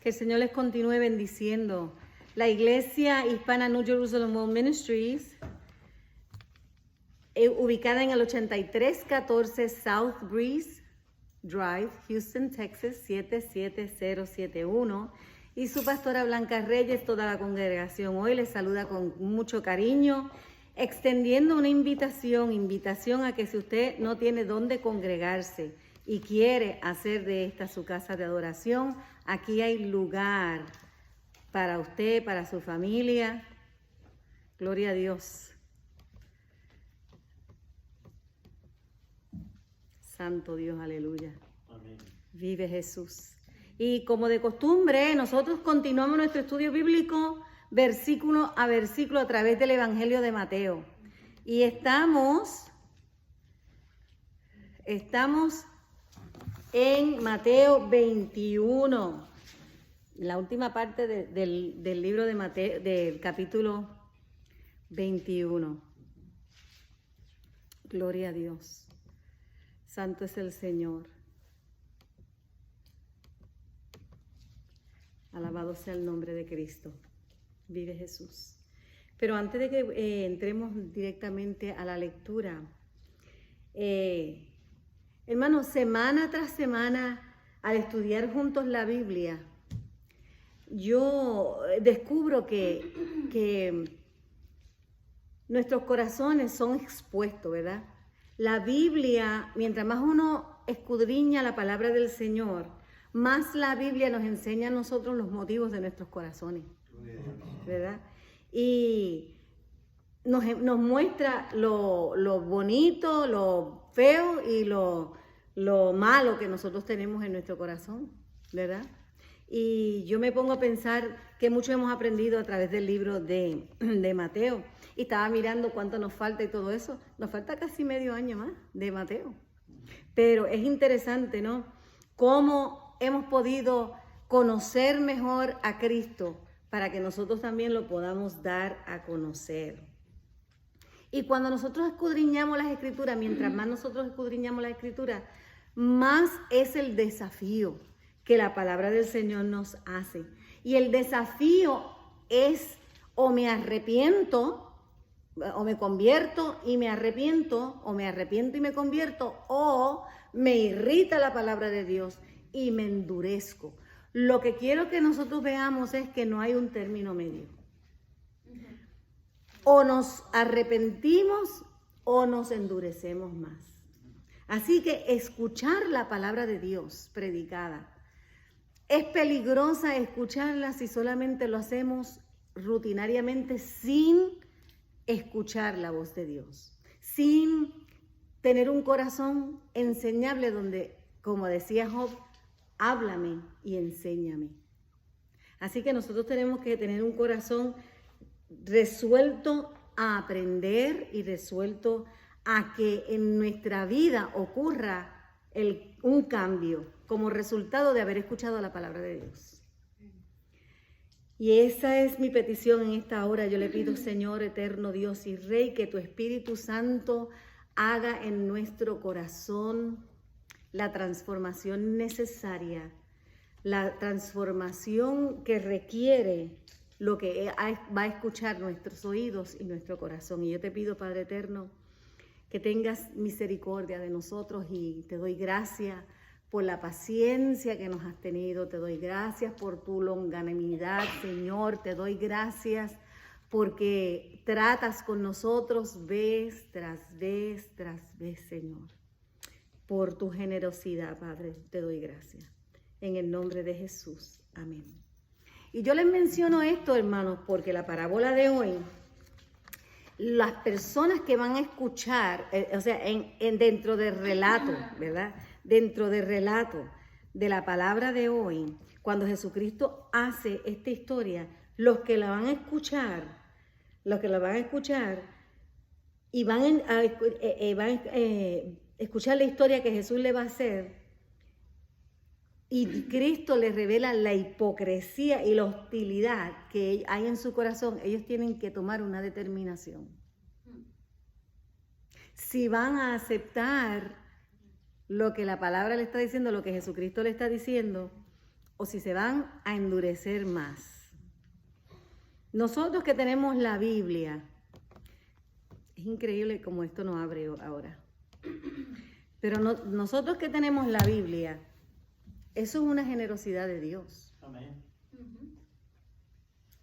Que el Señor les continúe bendiciendo. La Iglesia Hispana New Jerusalem World Ministries, ubicada en el 8314 South Breeze Drive, Houston, Texas, 77071. Y su pastora Blanca Reyes, toda la congregación hoy les saluda con mucho cariño, extendiendo una invitación a que si usted no tiene dónde congregarse y quiere hacer de esta su casa de adoración, aquí hay lugar para usted, para su familia. Gloria a Dios. Santo Dios, aleluya. Amén. Vive Jesús. Y como de costumbre, nosotros continuamos nuestro estudio bíblico versículo a versículo a través del Evangelio de Mateo. Y estamos en Mateo 21, la última parte del libro de Mateo, del capítulo 21. Gloria a Dios. Santo es el Señor. Alabado sea el nombre de Cristo. Vive Jesús. Pero antes de que entremos directamente a la lectura, hermanos, semana tras semana, al estudiar juntos la Biblia, yo descubro que nuestros corazones son expuestos, ¿verdad? La Biblia, mientras más uno escudriña la palabra del Señor, más la Biblia nos enseña a nosotros los motivos de nuestros corazones, ¿verdad? Y nos muestra lo bonito, lo feo y lo malo que nosotros tenemos en nuestro corazón, ¿verdad? Y yo me pongo a pensar que mucho hemos aprendido a través del libro de Mateo. Y estaba mirando cuánto nos falta y todo eso. Nos falta casi medio año más de Mateo. Pero es interesante, ¿no? Cómo hemos podido conocer mejor a Cristo para que nosotros también lo podamos dar a conocer. Y cuando nosotros escudriñamos las Escrituras, mientras más nosotros escudriñamos las Escrituras, más es el desafío que la palabra del Señor nos hace. Y el desafío es o me arrepiento, o me convierto y me arrepiento, o me arrepiento y me convierto, o me irrita la palabra de Dios y me endurezco. Lo que quiero que nosotros veamos es que no hay un término medio. O nos arrepentimos o nos endurecemos más. Así que escuchar la palabra de Dios predicada es peligrosa escucharla si solamente lo hacemos rutinariamente sin escuchar la voz de Dios, sin tener un corazón enseñable donde, como decía Job, háblame y enséñame. Así que nosotros tenemos que tener un corazón resuelto a aprender y resuelto a que en nuestra vida ocurra un cambio como resultado de haber escuchado la palabra de Dios. Y esa es mi petición en esta hora. Yo le pido, Señor, eterno Dios y Rey, que tu Espíritu Santo haga en nuestro corazón la transformación necesaria, la transformación que requiere lo que va a escuchar nuestros oídos y nuestro corazón. Y yo te pido, Padre eterno, que tengas misericordia de nosotros y te doy gracias por la paciencia que nos has tenido, te doy gracias por tu longanimidad, Señor, te doy gracias porque tratas con nosotros vez tras vez, Señor. Por tu generosidad, Padre, te doy gracias. En el nombre de Jesús, amén. Y yo les menciono esto, hermanos, porque la parábola de hoy, las personas que van a escuchar, dentro del relato, ¿verdad? Dentro del relato de la palabra de hoy, cuando Jesucristo hace esta historia, los que la van a escuchar y van a escuchar la historia que Jesús le va a hacer, y Cristo les revela la hipocresía y la hostilidad que hay en su corazón, ellos tienen que tomar una determinación. Si van a aceptar lo que la palabra le está diciendo, lo que Jesucristo le está diciendo, o si se van a endurecer más. Nosotros que tenemos la Biblia, es increíble cómo esto nos abre ahora, pero nosotros que tenemos la Biblia, eso es una generosidad de Dios. Amén.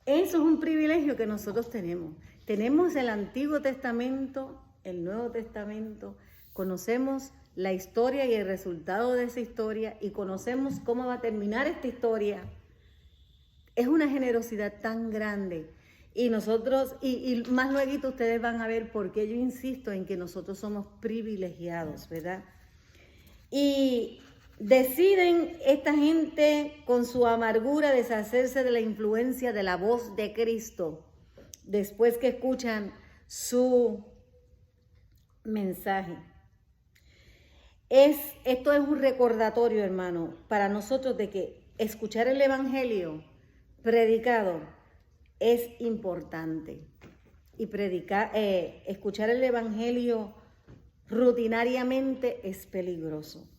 Eso es un privilegio que nosotros tenemos. Tenemos el Antiguo Testamento, el Nuevo Testamento, conocemos la historia y el resultado de esa historia y conocemos cómo va a terminar esta historia. Es una generosidad tan grande. Y nosotros, y más luego ustedes van a ver por qué yo insisto en que nosotros somos privilegiados, ¿verdad? Y deciden esta gente con su amargura deshacerse de la influencia de la voz de Cristo después que escuchan su mensaje. Esto es un recordatorio, hermano, para nosotros de que escuchar el Evangelio predicado es importante. Y escuchar el Evangelio rutinariamente es peligroso.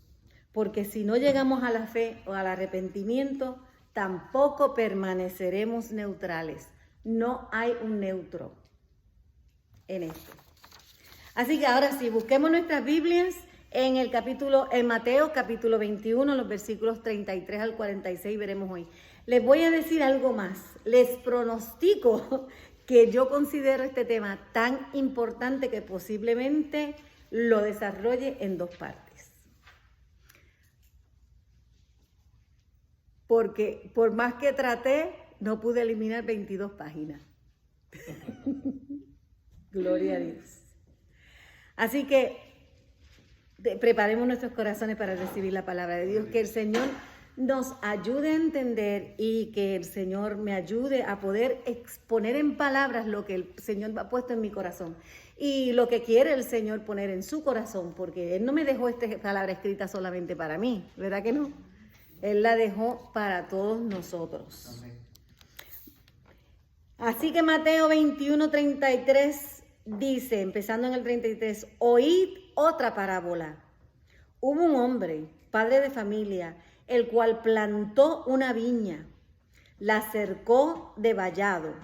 Porque si no llegamos a la fe o al arrepentimiento, tampoco permaneceremos neutrales. No hay un neutro en esto. Así que ahora sí, busquemos nuestras Biblias en Mateo capítulo 21, los versículos 33 al 46, veremos hoy. Les voy a decir algo más. Les pronostico que yo considero este tema tan importante que posiblemente lo desarrolle en 2 partes. Porque por más que traté, no pude eliminar 22 páginas. Gloria a Dios. Así que preparemos nuestros corazones para recibir la palabra de Dios. Que el Señor nos ayude a entender y que el Señor me ayude a poder exponer en palabras lo que el Señor ha puesto en mi corazón y lo que quiere el Señor poner en su corazón, porque Él no me dejó esta palabra escrita solamente para mí, ¿verdad que no? Él la dejó para todos nosotros. Amén. Así que Mateo 21:33 dice, empezando en el 33, oíd otra parábola. Hubo un hombre, padre de familia, el cual plantó una viña, la cercó de vallado,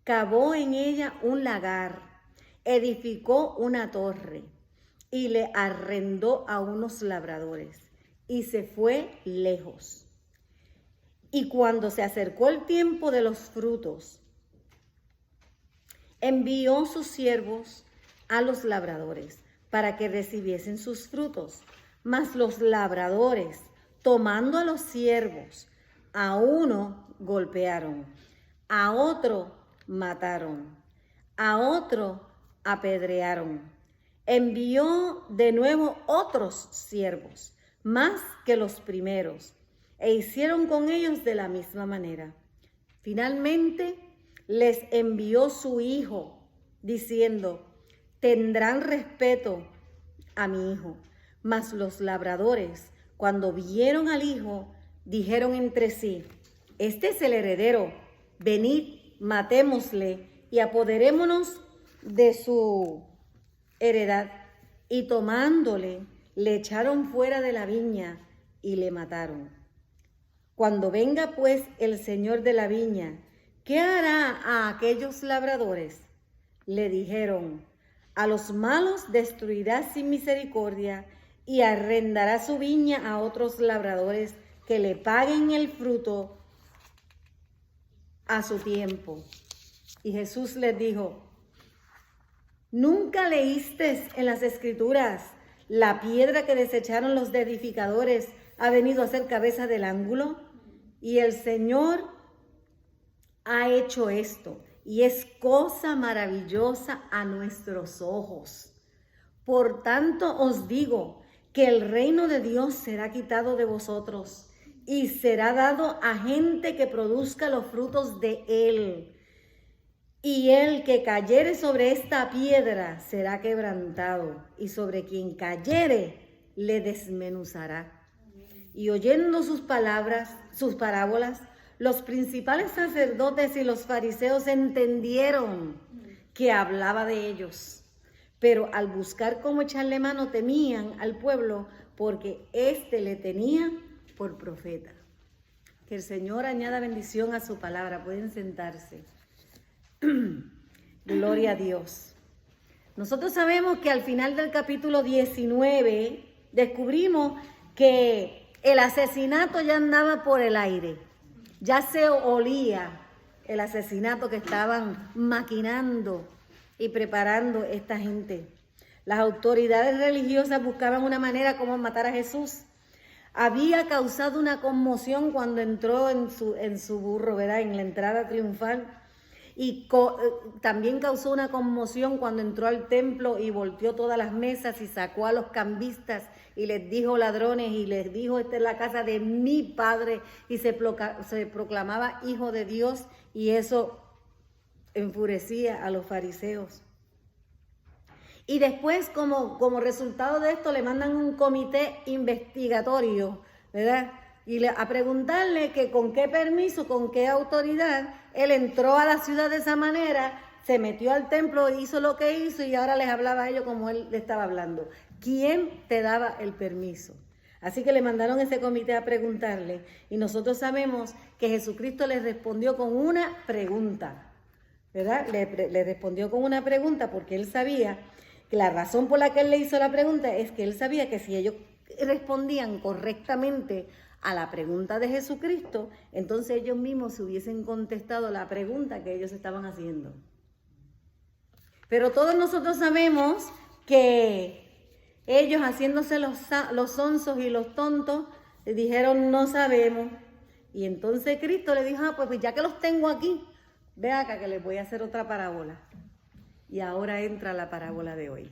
cavó en ella un lagar, edificó una torre y le arrendó a unos labradores y se fue lejos. Y cuando se acercó el tiempo de los frutos, envió sus siervos a los labradores para que recibiesen sus frutos. Mas los labradores, tomando a los siervos, a uno golpearon, a otro mataron, a otro apedrearon. Envió de nuevo otros siervos, más que los primeros, e hicieron con ellos de la misma manera. Finalmente les envió su hijo, diciendo, tendrán respeto a mi hijo. Mas los labradores, cuando vieron al hijo, dijeron entre sí, este es el heredero, venid, matémosle y apoderémonos de su heredad. Y tomándole, le echaron fuera de la viña y le mataron. Cuando venga pues el señor de la viña, ¿qué hará a aquellos labradores? Le dijeron, a los malos destruirá sin misericordia y arrendará su viña a otros labradores que le paguen el fruto a su tiempo. Y Jesús les dijo, ¿nunca leíste en las Escrituras, la piedra que desecharon los edificadores ha venido a ser cabeza del ángulo? Y el Señor ha hecho esto, y es cosa maravillosa a nuestros ojos. Por tanto os digo que el reino de Dios será quitado de vosotros y será dado a gente que produzca los frutos de él. Y el que cayere sobre esta piedra será quebrantado, y sobre quien cayere le desmenuzará. Y oyendo sus parábolas, los principales sacerdotes y los fariseos entendieron que hablaba de ellos. Pero al buscar cómo echarle mano temían al pueblo porque éste le tenía por profeta. Que el Señor añada bendición a su palabra. Pueden sentarse. Gloria a Dios. Nosotros sabemos que al final del capítulo 19 descubrimos que el asesinato ya andaba por el aire. Ya se olía el asesinato que estaban maquinando y preparando esta gente. Las autoridades religiosas buscaban una manera como matar a Jesús. Había causado una conmoción cuando entró en su burro, ¿verdad? En la entrada triunfal. Y también causó una conmoción cuando entró al templo y volteó todas las mesas y sacó a los cambistas y les dijo ladrones y les dijo, esta es la casa de mi padre, y se proclamaba hijo de Dios, y eso enfurecía a los fariseos. Y después, como resultado de esto, le mandan un comité investigatorio, ¿verdad? Y a preguntarle que con qué permiso, con qué autoridad, él entró a la ciudad de esa manera, se metió al templo, hizo lo que hizo y ahora les hablaba a ellos como él le estaba hablando. ¿Quién te daba el permiso? Así que le mandaron ese comité a preguntarle, y nosotros sabemos que Jesucristo les respondió con una pregunta, ¿verdad? Le respondió con una pregunta porque él sabía que la razón por la que él le hizo la pregunta es que él sabía que si ellos respondían correctamente a la pregunta de Jesucristo, entonces ellos mismos se hubiesen contestado la pregunta que ellos estaban haciendo. Pero todos nosotros sabemos que ellos, haciéndose los sonsos y los tontos, le dijeron no sabemos. Y entonces Cristo le dijo, pues ya que los tengo aquí, ve acá que les voy a hacer otra parábola. Y ahora entra la parábola de hoy.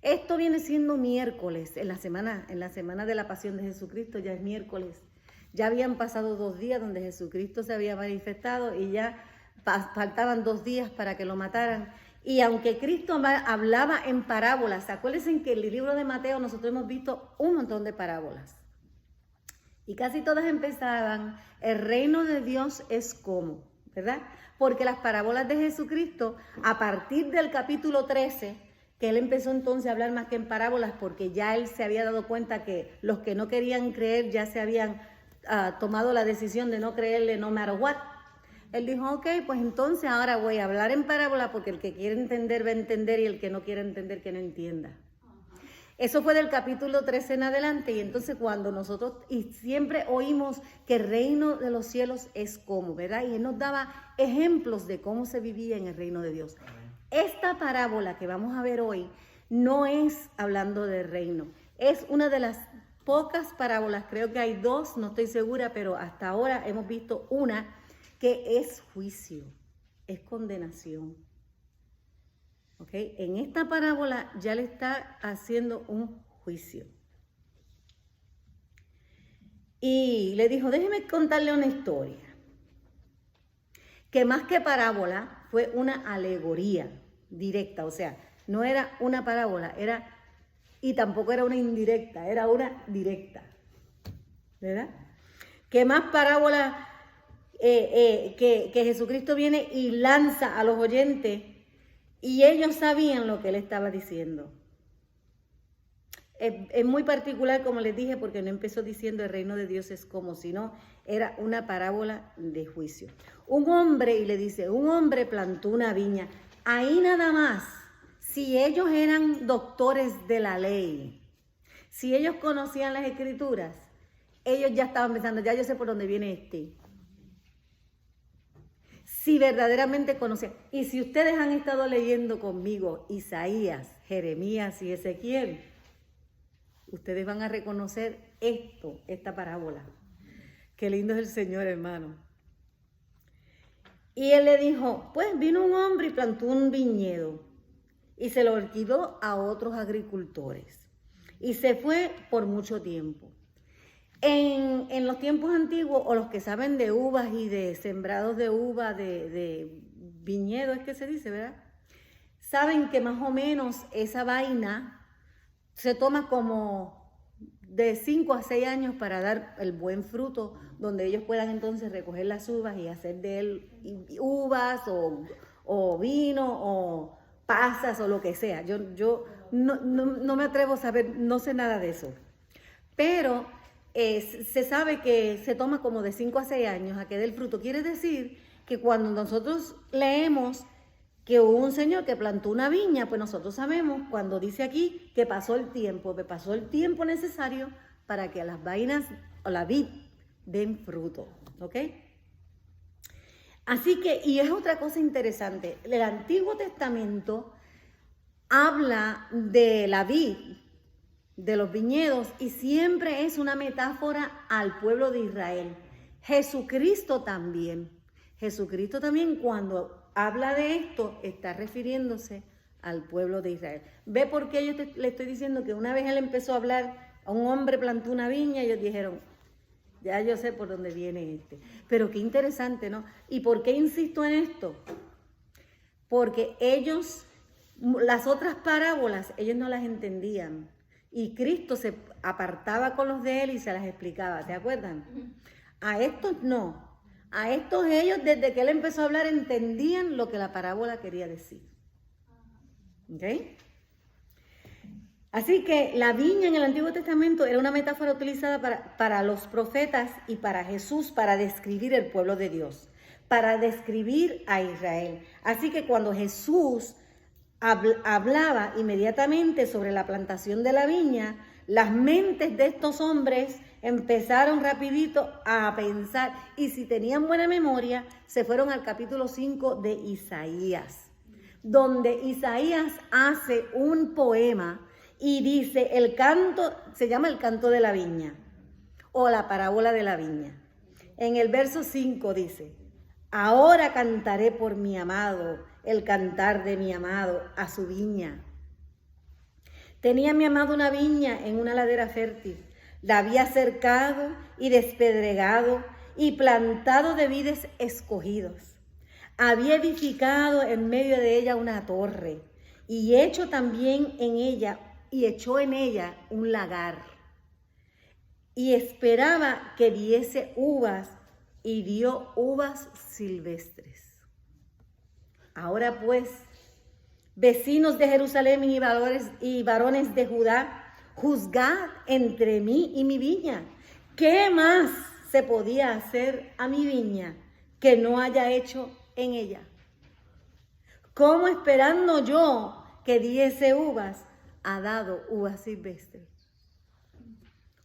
Esto viene siendo miércoles, en la semana de la pasión de Jesucristo, ya es miércoles. Ya habían pasado 2 días donde Jesucristo se había manifestado y ya faltaban 2 días para que lo mataran. Y aunque Cristo hablaba en parábolas, acuérdense que en el libro de Mateo nosotros hemos visto un montón de parábolas. Y casi todas empezaban, el reino de Dios es como, ¿verdad? Porque las parábolas de Jesucristo, a partir del capítulo 13, que él empezó entonces a hablar más que en parábolas, porque ya él se había dado cuenta que los que no querían creer ya se habían tomado la decisión de no creerle no matter what. Él dijo, ok, pues entonces ahora voy a hablar en parábola porque el que quiere entender va a entender y el que no quiere entender que no entienda. Eso fue del capítulo 13 en adelante, y entonces cuando nosotros, y siempre oímos que el reino de los cielos es como, ¿verdad? Y él nos daba ejemplos de cómo se vivía en el reino de Dios. Esta parábola que vamos a ver hoy no es hablando del reino, es una de las pocas parábolas, creo que hay 2, no estoy segura, pero hasta ahora hemos visto una que es juicio, es condenación. ¿Okay? En esta parábola ya le está haciendo un juicio. Y le dijo, déjeme contarle una historia, que más que parábola fue una alegoría directa, o sea, no era una parábola, y tampoco era una indirecta, era una directa, ¿verdad? Que más parábola que Jesucristo viene y lanza a los oyentes, y ellos sabían lo que él estaba diciendo. Es muy particular, como les dije, porque no empezó diciendo el reino de Dios es como, sino era una parábola de juicio. Un hombre, y le dice, un hombre plantó una viña. Ahí nada más, si ellos eran doctores de la ley, si ellos conocían las escrituras, ellos ya estaban pensando, ya yo sé por dónde viene este. Si verdaderamente conocían, y si ustedes han estado leyendo conmigo Isaías, Jeremías y Ezequiel, ustedes van a reconocer esta parábola. Qué lindo es el Señor, hermano. Y él le dijo, pues vino un hombre y plantó un viñedo y se lo alquiló a otros agricultores y se fue por mucho tiempo. En los tiempos antiguos, o los que saben de uvas y de sembrados de uva, de viñedo, es que se dice, ¿verdad? Saben que más o menos esa vaina se toma como de 5 a 6 años para dar el buen fruto, donde ellos puedan entonces recoger las uvas y hacer de él uvas o vino o pasas o lo que sea. Yo no me atrevo a saber, no sé nada de eso. Pero se sabe que se toma como de 5 a 6 años a que dé el fruto. Quiere decir que cuando nosotros leemos que hubo un señor que plantó una viña, pues nosotros sabemos cuando dice aquí que pasó el tiempo necesario para que las vainas o la vid den fruto, ¿ok? Así que, y es otra cosa interesante, el Antiguo Testamento habla de la vid, de los viñedos, y siempre es una metáfora al pueblo de Israel. Jesucristo también cuando habla de esto está refiriéndose al pueblo de Israel. ¿Ve por qué yo le estoy diciendo que una vez él empezó a hablar, a un hombre plantó una viña y ellos dijeron, ya yo sé por dónde viene este? Pero qué interesante, ¿no? ¿Y por qué insisto en esto? Porque ellos, las otras parábolas, ellos no las entendían. Y Cristo se apartaba con los de él y se las explicaba, ¿se acuerdan? A estos no. A estos ellos, desde que él empezó a hablar, entendían lo que la parábola quería decir. ¿Ok? Así que la viña en el Antiguo Testamento era una metáfora utilizada para los profetas y para Jesús para describir el pueblo de Dios, para describir a Israel. Así que cuando Jesús hablaba inmediatamente sobre la plantación de la viña, las mentes de estos hombres empezaron rapidito a pensar, y si tenían buena memoria, se fueron al capítulo 5 de Isaías, donde Isaías hace un poema y dice, el canto, se llama el canto de la viña, o la parábola de la viña. En el verso 5 dice, ahora cantaré por mi amado, el cantar de mi amado a su viña. Tenía mi amado una viña en una ladera fértil, la había cercado y despedregado y plantado de vides escogidos. Había edificado en medio de ella una torre y echó en ella un lagar. Y esperaba que diese uvas y dio uvas silvestres. Ahora pues, vecinos de Jerusalén y varones de Judá, juzgad entre mí y mi viña. ¿Qué más se podía hacer a mi viña que no haya hecho en ella? ¿Cómo esperando yo que diese uvas, ha dado uvas silvestres?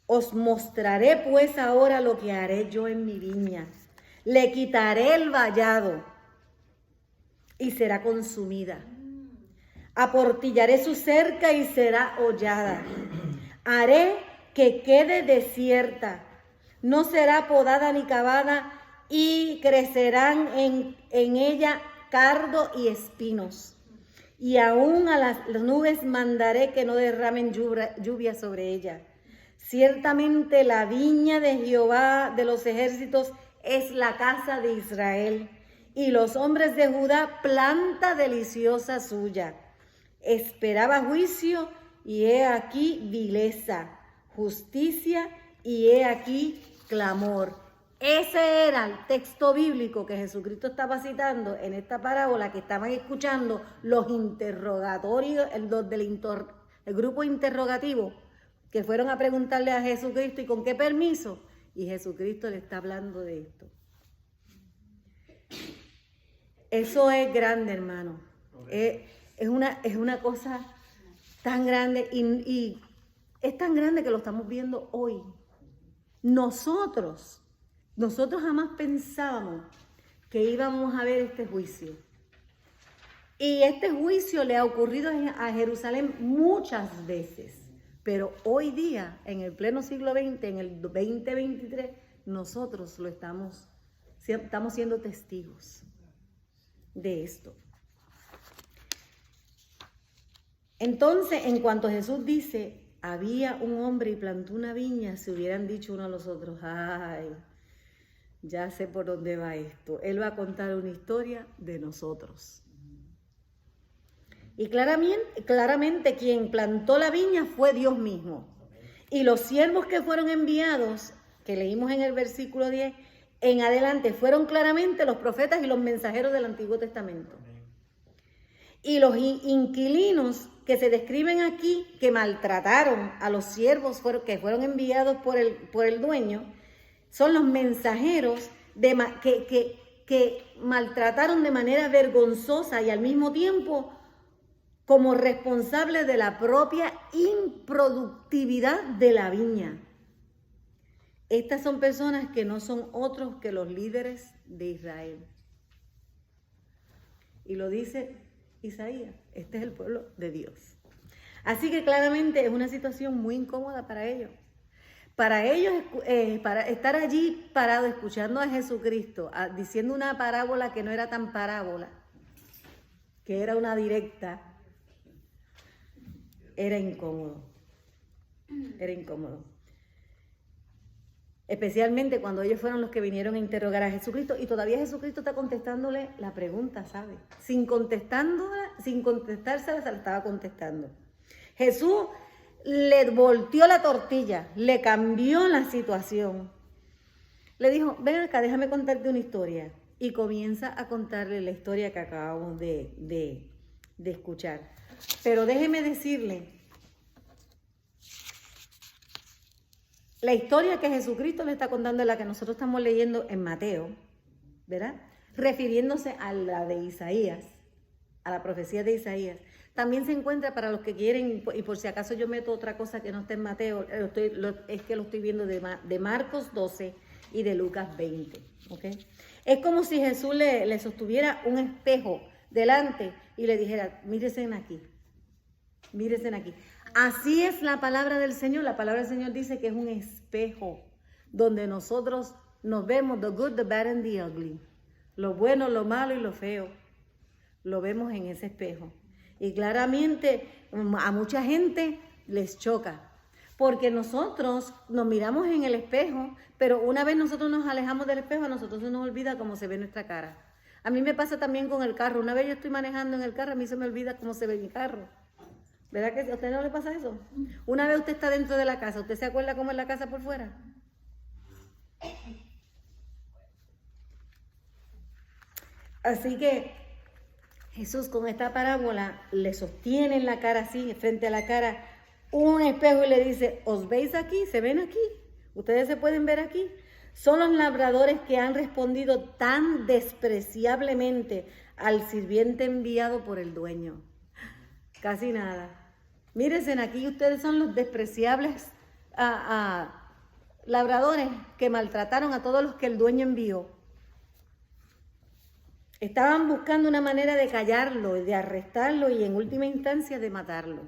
Os mostraré pues ahora lo que haré yo en mi viña. Le quitaré el vallado y será consumida. Aportillaré su cerca y será hollada. Haré que quede desierta. No será podada ni cavada y crecerán en ella cardo y espinos. Y aún a las nubes mandaré que no derramen lluvia sobre ella. Ciertamente la viña de Jehová de los ejércitos es la casa de Israel, y los hombres de Judá planta deliciosa suya. Esperaba juicio, y he aquí vileza, justicia, y he aquí clamor. Ese era el texto bíblico que Jesucristo estaba citando en esta parábola que estaban escuchando los interrogatorios, el grupo interrogativo, que fueron a preguntarle a Jesucristo, ¿y con qué permiso? Y Jesucristo le está hablando de esto. Eso es grande, hermano. Es una cosa tan grande y es tan grande que lo estamos viendo hoy. Nosotros jamás pensábamos que íbamos a ver este juicio. Y este juicio le ha ocurrido a Jerusalén muchas veces. Pero hoy día, en el pleno siglo XX, en el 2023, nosotros estamos siendo testigos de esto. Entonces, en cuanto Jesús dice, había un hombre y plantó una viña, se hubieran dicho uno a los otros, ay, ya sé por dónde va esto. Él va a contar una historia de nosotros. Y claramente quien plantó la viña fue Dios mismo. Y los siervos que fueron enviados, que leímos en el versículo 10, en adelante fueron claramente los profetas y los mensajeros del Antiguo Testamento. Y los inquilinos que se describen aquí, que maltrataron a los siervos que fueron enviados por el dueño, son los mensajeros que maltrataron de manera vergonzosa y al mismo tiempo como responsables de la propia improductividad de la viña. Estas son personas que no son otros que los líderes de Israel. Y lo dice Isaías, este es el pueblo de Dios. Así que claramente es una situación muy incómoda para ellos. Para ellos, para estar allí parado escuchando a Jesucristo, diciendo una parábola que no era tan parábola, que era una directa, era incómodo. Era incómodo. Especialmente cuando ellos fueron los que vinieron a interrogar a Jesucristo y todavía Jesucristo está contestándole la pregunta, ¿sabe? Sin contestársela, se la estaba contestando. Jesús le volteó la tortilla, le cambió la situación. Le dijo, ven acá, déjame contarte una historia. Y comienza a contarle la historia que acabamos de escuchar. Pero déjeme decirle, la historia que Jesucristo le está contando es la que nosotros estamos leyendo en Mateo, ¿verdad? Refiriéndose a la de Isaías, a la profecía de Isaías. También se encuentra para los que quieren, y por si acaso yo meto otra cosa que no está en Mateo, es que lo estoy viendo de Marcos 12 y de Lucas 20, ¿ok? Es como si Jesús le sostuviera un espejo delante y le dijera, mírense aquí, mírense aquí. Así es la palabra del Señor. La palabra del Señor dice que es un espejo donde nosotros nos vemos the good, the bad and the ugly. Lo bueno, lo malo y lo feo. Lo vemos en ese espejo. Y claramente a mucha gente les choca. Porque nosotros nos miramos en el espejo, pero una vez nosotros nos alejamos del espejo, a nosotros se nos olvida cómo se ve nuestra cara. A mí me pasa también con el carro. Una vez yo estoy manejando en el carro, a mí se me olvida cómo se ve mi carro. ¿Verdad que a usted no le pasa eso? Una vez usted está dentro de la casa, ¿usted se acuerda cómo es la casa por fuera? Así que Jesús con esta parábola le sostiene en la cara así, frente a la cara, un espejo y le dice, ¿os veis aquí? ¿Se ven aquí? ¿Ustedes se pueden ver aquí? Son los labradores que han respondido tan despreciablemente al sirviente enviado por el dueño. Casi nada. Mírense aquí, ustedes son los despreciables labradores que maltrataron a todos los que el dueño envió. Estaban buscando una manera de callarlo, de arrestarlo y en última instancia de matarlo,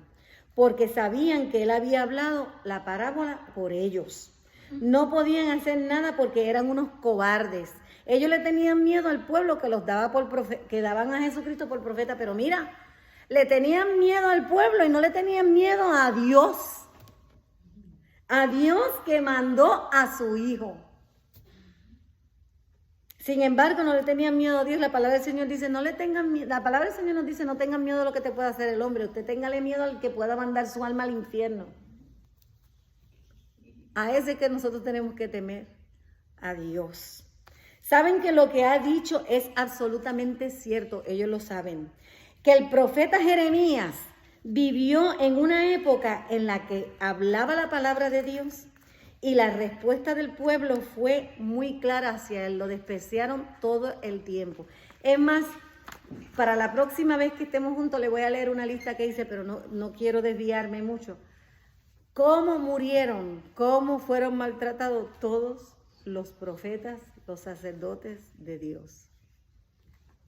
porque sabían que él había hablado la parábola por ellos. No podían hacer nada porque eran unos cobardes. Ellos le tenían miedo al pueblo que los daba que daban a Jesucristo por profeta, pero mira, le tenían miedo al pueblo y no le tenían miedo a Dios. A Dios que mandó a su Hijo. Sin embargo, no le tenían miedo a Dios. La palabra del Señor dice, no le tengan miedo. La palabra del Señor nos dice, no tengan miedo de lo que te pueda hacer el hombre. Usted téngale miedo al que pueda mandar su alma al infierno. A ese que nosotros tenemos que temer, a Dios. Saben que lo que ha dicho es absolutamente cierto. Ellos lo saben. Que el profeta Jeremías vivió en una época en la que hablaba la palabra de Dios y la respuesta del pueblo fue muy clara hacia él. Lo despreciaron todo el tiempo. Es más, para la próxima vez que estemos juntos le voy a leer una lista que hice, pero no quiero desviarme mucho. ¿Cómo murieron? ¿Cómo fueron maltratados todos los profetas, los sacerdotes de Dios?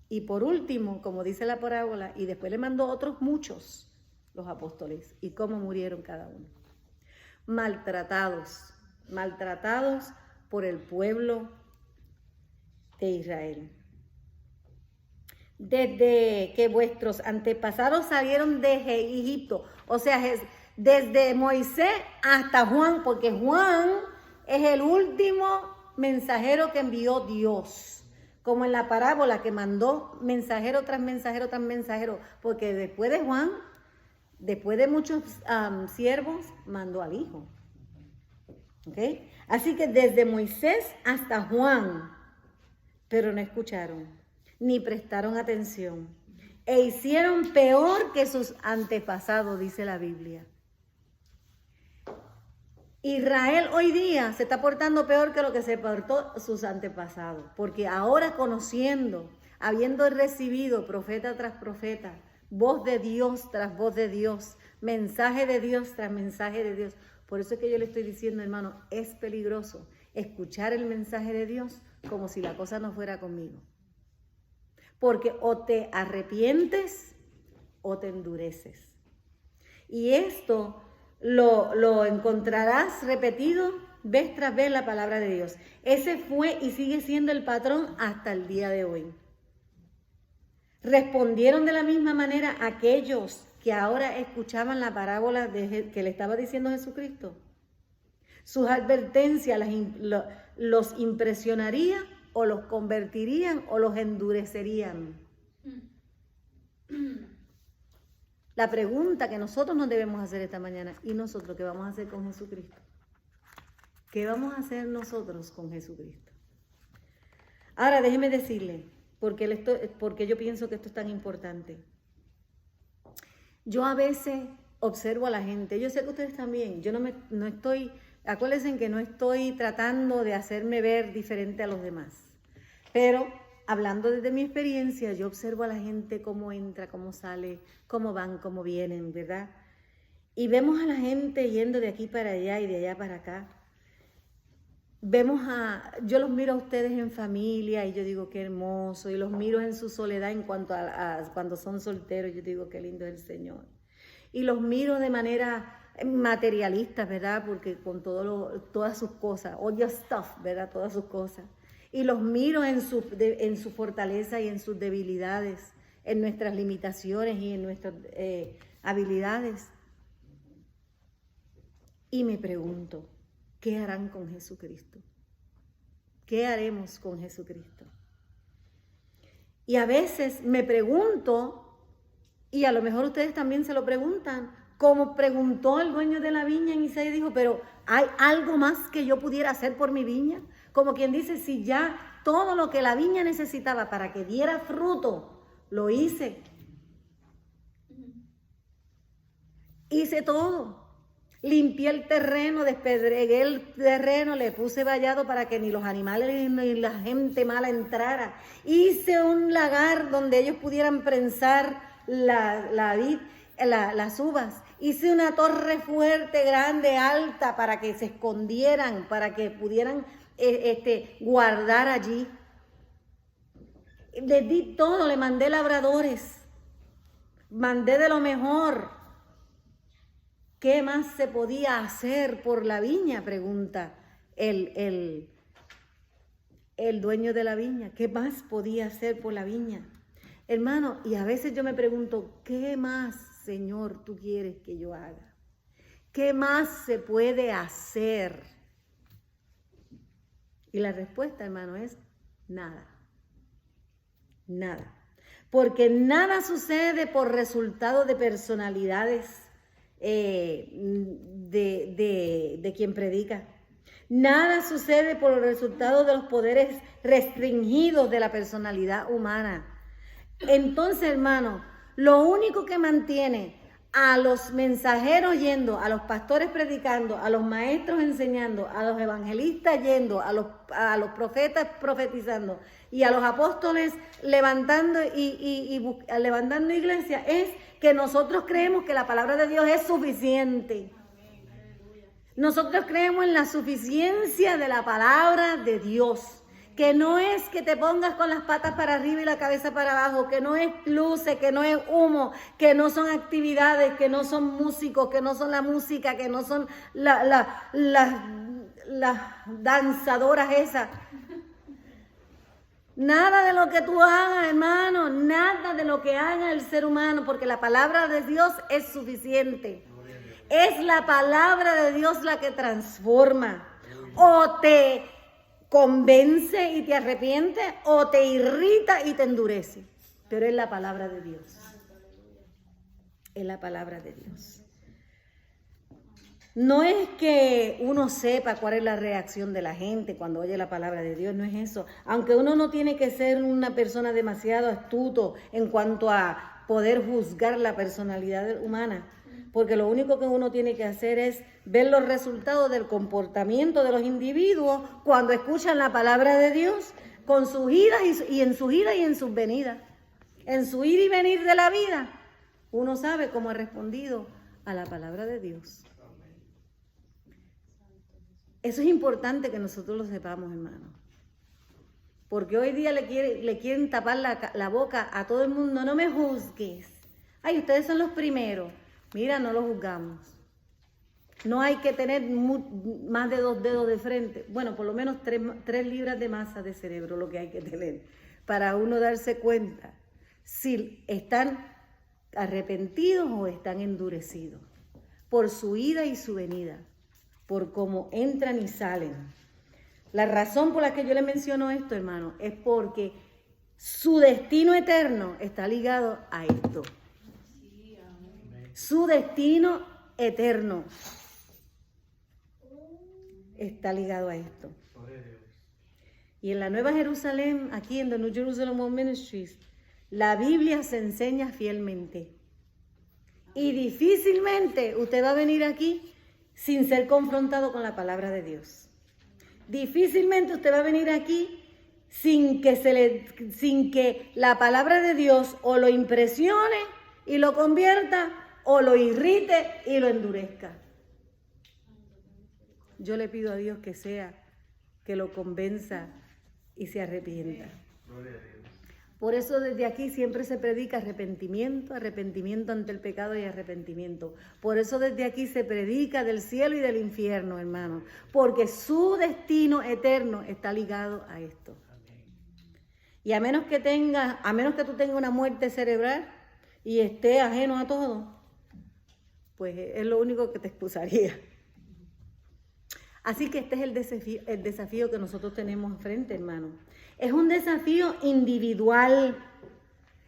Y por último, como dice la parábola, y después le mandó otros muchos, los apóstoles, y cómo murieron cada uno. Maltratados por el pueblo de Israel. Desde que vuestros antepasados salieron de Egipto, o sea, desde Moisés hasta Juan, porque Juan es el último mensajero que envió Dios. Como en la parábola que mandó mensajero tras mensajero tras mensajero, porque después de Juan, después de muchos siervos, mandó al Hijo. ¿Okay? Así que desde Moisés hasta Juan, pero no escucharon, ni prestaron atención. e hicieron peor que sus antepasados, dice la Biblia. Israel hoy día se está portando peor que lo que se portó sus antepasados, porque ahora conociendo, habiendo recibido profeta tras profeta, voz de Dios tras voz de Dios, mensaje de Dios tras mensaje de Dios. Por eso es que yo le estoy diciendo, hermano, es peligroso escuchar el mensaje de Dios como si la cosa no fuera conmigo. Porque o te arrepientes o te endureces. Y esto lo encontrarás repetido vez tras vez la palabra de Dios. Ese fue y sigue siendo el patrón hasta el día de hoy. Respondieron de la misma manera aquellos que ahora escuchaban la parábola que le estaba diciendo Jesucristo. Sus advertencias los impresionaría o los convertirían o los endurecerían. La pregunta que nosotros nos debemos hacer esta mañana, ¿y nosotros qué vamos a hacer con Jesucristo? ¿Qué vamos a hacer nosotros con Jesucristo? Ahora déjeme decirle, porque yo pienso que esto es tan importante. Yo a veces observo a la gente, yo sé que ustedes también, yo no estoy, acuérdense que no estoy tratando de hacerme ver diferente a los demás, pero hablando desde mi experiencia, yo observo a la gente cómo entra, cómo sale, cómo van, cómo vienen, ¿verdad? Y vemos a la gente yendo de aquí para allá y de allá para acá. Yo los miro a ustedes en familia y yo digo qué hermoso, y los miro en su soledad en cuanto a cuando son solteros, yo digo qué lindo es el Señor. Y los miro de manera materialista, ¿verdad? Porque con todas sus cosas, all your stuff, ¿verdad? Todas sus cosas. Y los miro en su fortaleza y en sus debilidades, en nuestras limitaciones y en nuestras habilidades. Y me pregunto, ¿qué harán con Jesucristo? ¿Qué haremos con Jesucristo? Y a veces me pregunto, y a lo mejor ustedes también se lo preguntan, como preguntó el dueño de la viña en Isaías, dijo, pero ¿hay algo más que yo pudiera hacer por mi viña? Como quien dice, si ya todo lo que la viña necesitaba para que diera fruto, lo hice. Hice todo. Limpié el terreno, despedregué el terreno, le puse vallado para que ni los animales ni la gente mala entrara. Hice un lagar donde ellos pudieran prensar las uvas. Hice una torre fuerte, grande, alta, para que se escondieran, para que pudieran guardar allí. Les di todo, le mandé labradores, mandé de lo mejor. ¿Qué más se podía hacer por la viña? Pregunta el dueño de la viña. ¿Qué más podía hacer por la viña? Hermano, y a veces yo me pregunto, ¿qué más, Señor, tú quieres que yo haga? ¿Qué más se puede hacer? Y la respuesta, hermano, es nada. Nada. Porque nada sucede por resultado de personalidades de quien predica. Nada sucede por el resultado de los poderes restringidos de la personalidad humana. Entonces, hermano, lo único que mantiene a los mensajeros yendo, a los pastores predicando, a los maestros enseñando, a los evangelistas yendo, a los profetas profetizando y a los apóstoles levantando levantando iglesia, es que nosotros creemos que la palabra de Dios es suficiente. Nosotros creemos en la suficiencia de la palabra de Dios. Que no es que te pongas con las patas para arriba y la cabeza para abajo, que no es luces, que no es humo, que no son actividades, que no son músicos, que no son la música, que no son las danzadoras esas. Nada de lo que tú hagas, hermano, nada de lo que haga el ser humano, porque la palabra de Dios es suficiente. Es la palabra de Dios la que transforma. O te convence y te arrepiente, o te irrita y te endurece. Pero es la palabra de Dios. Es la palabra de Dios. No es que uno sepa cuál es la reacción de la gente cuando oye la palabra de Dios, no es eso. Aunque uno no tiene que ser una persona demasiado astuto en cuanto a poder juzgar la personalidad humana, porque lo único que uno tiene que hacer es ver los resultados del comportamiento de los individuos cuando escuchan la palabra de Dios, con sus idas y en sus idas y en sus venidas. En su ir y venir de la vida, uno sabe cómo ha respondido a la palabra de Dios. Eso es importante que nosotros lo sepamos, hermano. Porque hoy día le quieren tapar la boca a todo el mundo. No me juzgues. Ay, ustedes son los primeros. Mira, no los juzgamos. No hay que tener más de 2 dedos de frente. Bueno, por lo menos 3 libras de masa de cerebro lo que hay que tener para uno darse cuenta si están arrepentidos o están endurecidos por su ida y su venida, por cómo entran y salen. La razón por la que yo le menciono esto, hermano, es porque su destino eterno está ligado a esto. Su destino eterno está ligado a esto. Y en la Nueva Jerusalén, aquí en The New Jerusalem World Ministries, la Biblia se enseña fielmente. Y difícilmente usted va a venir aquí sin ser confrontado con la palabra de Dios. Difícilmente usted va a venir aquí sin que la palabra de Dios o lo impresione y lo convierta o lo irrite y lo endurezca. Yo le pido a Dios que lo convenza y se arrepienta. Por eso desde aquí siempre se predica arrepentimiento, arrepentimiento ante el pecado y arrepentimiento. Por eso desde aquí se predica del cielo y del infierno, hermano. Porque su destino eterno está ligado a esto. Y a menos que tú tengas una muerte cerebral y estés ajeno a todo, pues es lo único que te excusaría. Así que este es el desafío que nosotros tenemos enfrente, hermano. Es un desafío individual.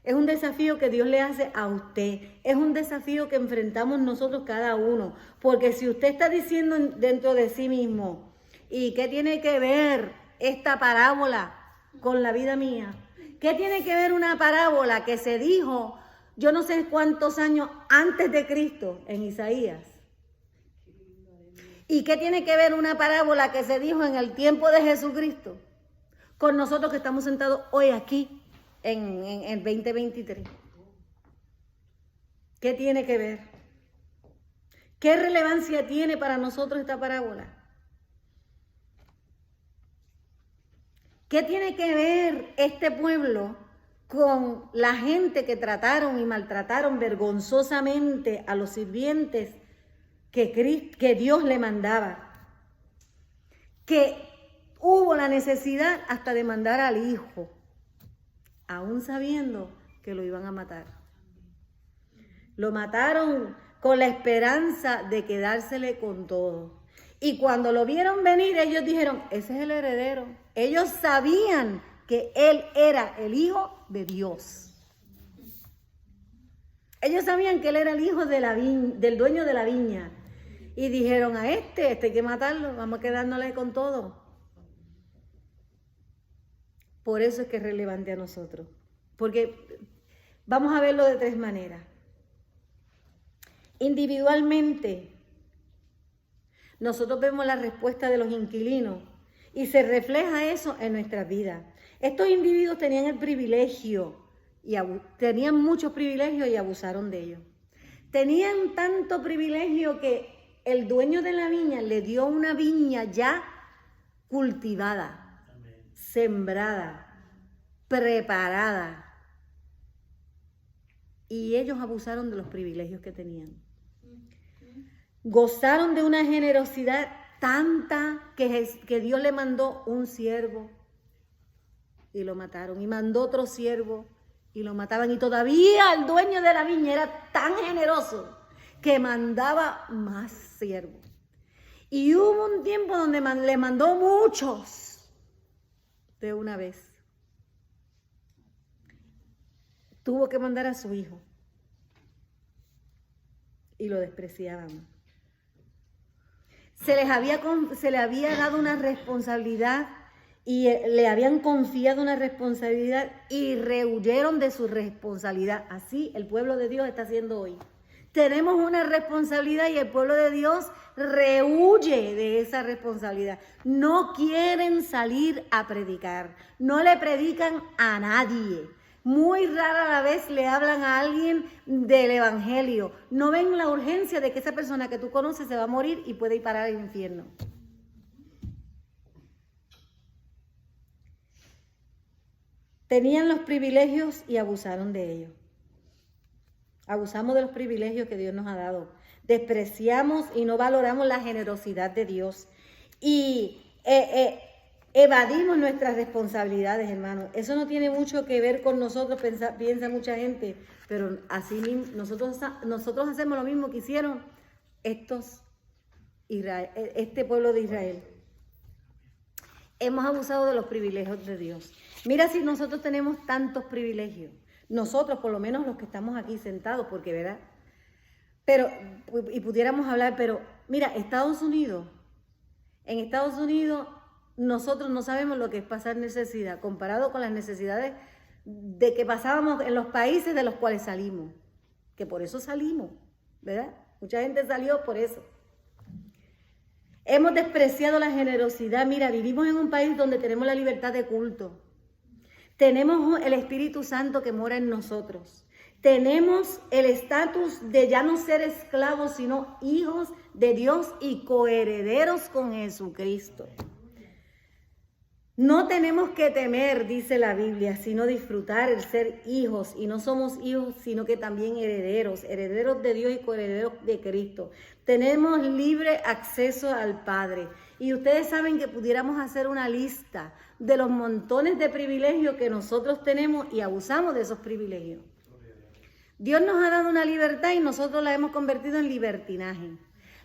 Es un desafío que Dios le hace a usted. Es un desafío que enfrentamos nosotros cada uno. Porque si usted está diciendo dentro de sí mismo, ¿y qué tiene que ver esta parábola con la vida mía? ¿Qué tiene que ver una parábola que se dijo yo no sé cuántos años antes de Cristo en Isaías? ¿Y qué tiene que ver una parábola que se dijo en el tiempo de Jesucristo con nosotros que estamos sentados hoy aquí en el 2023? ¿Qué tiene que ver? ¿Qué relevancia tiene para nosotros esta parábola? ¿Qué tiene que ver este pueblo con la gente que trataron y maltrataron vergonzosamente a los sirvientes que Dios le mandaba? Que hubo la necesidad hasta de mandar al hijo, aún sabiendo que lo iban a matar. Lo mataron con la esperanza de quedársele con todo. Y cuando lo vieron venir, ellos dijeron, ese es el heredero. Ellos sabían que él era el hijo de Dios. Ellos sabían que él era el hijo del dueño de la viña. Y dijeron a este hay que matarlo, vamos a quedárnosle con todo. Por eso es que es relevante a nosotros. Porque vamos a verlo de 3 maneras. Individualmente, nosotros vemos la respuesta de los inquilinos y se refleja eso en nuestras vidas. Estos individuos tenían el privilegio, tenían muchos privilegios y abusaron de ellos. Tenían tanto privilegio que el dueño de la viña le dio una viña ya cultivada, sembrada, preparada. Y ellos abusaron de los privilegios que tenían. Gozaron de una generosidad tanta que Dios le mandó un siervo y lo mataron. Y mandó otro siervo y lo mataban. Y todavía el dueño de la viña era tan generoso que mandaba más siervos. Y hubo un tiempo donde le mandó muchos de una vez. Tuvo que mandar a su hijo y lo despreciaban. se le había dado una responsabilidad y le habían confiado una responsabilidad y rehuyeron de su responsabilidad. Así el pueblo de Dios está haciendo hoy. Tenemos una responsabilidad y el pueblo de Dios rehuye de esa responsabilidad. No quieren salir a predicar, no le predican a nadie. Muy rara la vez le hablan a alguien del evangelio. No ven la urgencia de que esa persona que tú conoces se va a morir y puede ir parar al infierno. Tenían los privilegios y abusaron de ellos. Abusamos de los privilegios que Dios nos ha dado. Despreciamos y no valoramos la generosidad de Dios. Y evadimos nuestras responsabilidades, hermanos. Eso no tiene mucho que ver con nosotros, piensa mucha gente. Pero así mismo, nosotros hacemos lo mismo que hicieron este pueblo de Israel. Hemos abusado de los privilegios de Dios. Mira si nosotros tenemos tantos privilegios. Nosotros, por lo menos los que estamos aquí sentados, porque, ¿verdad? Pero, y pudiéramos hablar, pero, mira, en Estados Unidos, nosotros no sabemos lo que es pasar necesidad, comparado con las necesidades de que pasábamos en los países de los cuales salimos. Que por eso salimos, ¿verdad? Mucha gente salió por eso. Hemos despreciado la generosidad. Mira, vivimos en un país donde tenemos la libertad de culto. Tenemos el Espíritu Santo que mora en nosotros. Tenemos el estatus de ya no ser esclavos, sino hijos de Dios y coherederos con Jesucristo. No tenemos que temer, dice la Biblia, sino disfrutar el ser hijos. Y no somos hijos, sino que también herederos de Dios y coherederos de Cristo. Tenemos libre acceso al Padre. Y ustedes saben que pudiéramos hacer una lista de los montones de privilegios que nosotros tenemos y abusamos de esos privilegios. Dios nos ha dado una libertad y nosotros la hemos convertido en libertinaje.